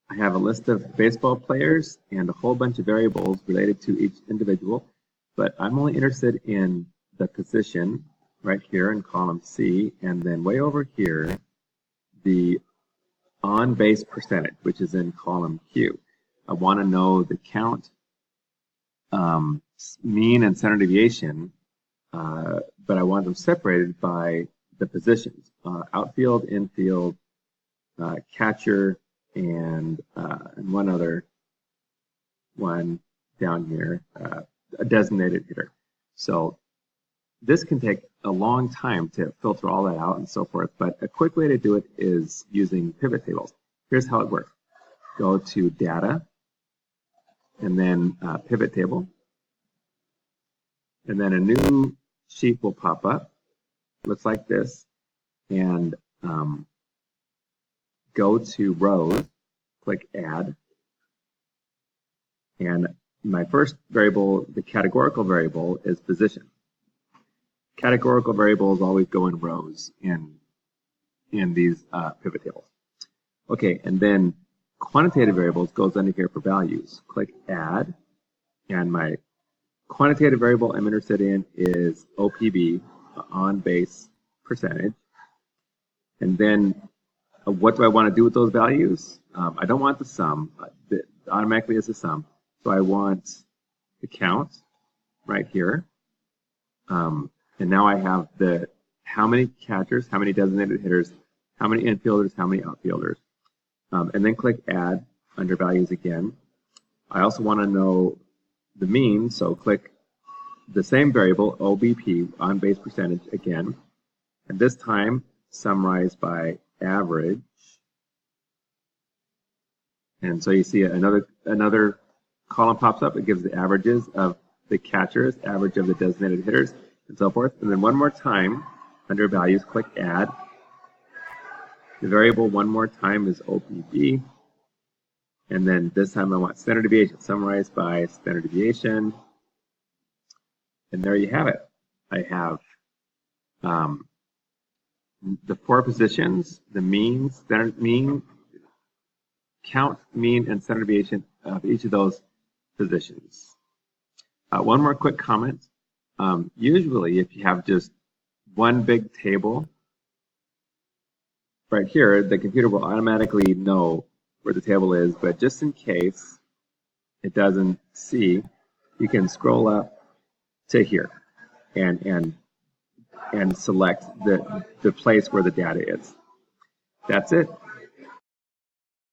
I have a list of baseball players and a whole bunch of variables related to each individual, but I'm only interested in the position right here in column C, and then way over here, the on-base percentage, which is in column Q. I want to know the count, mean, and standard deviation, but I want them separated by the positions, outfield, infield, catcher, and one other one down here, a designated hitter. So this can take a long time to filter all that out and so forth, but a quick way to do it is using pivot tables. Here's how it works. Go to Data, and then Pivot Table, and then a new sheet will pop up. Looks like this, and go to Rows, click Add, and my first variable, the categorical variable, is position. Categorical variables always go in rows in these pivot tables. Okay, and then quantitative variables goes under here for values. Click Add, and my quantitative variable I'm interested in is OPB, on base percentage. And then what do I want to do with those values? I don't want the sum. It automatically is the sum. So I want the count right here. And now I have the how many catchers, how many designated hitters, how many infielders, how many outfielders. And then click Add under Values again. I also want to know the mean, so click the same variable, OBP, on base percentage again. And this time, summarized by average. And so you see another column pops up. It gives the averages of the catchers, average of the designated hitters, and so forth. And then one more time, under Values, click Add. The variable one more time is OPB. And then this time I want standard deviation, summarized by standard deviation. And there you have it. I have the four positions, the mean, standard mean, count, mean, and standard deviation of each of those positions. One more quick comment. Usually, if you have just one big table, right here, the computer will automatically know where the table is, but just in case it doesn't see, you can scroll up to here and select the place where the data is. That's it.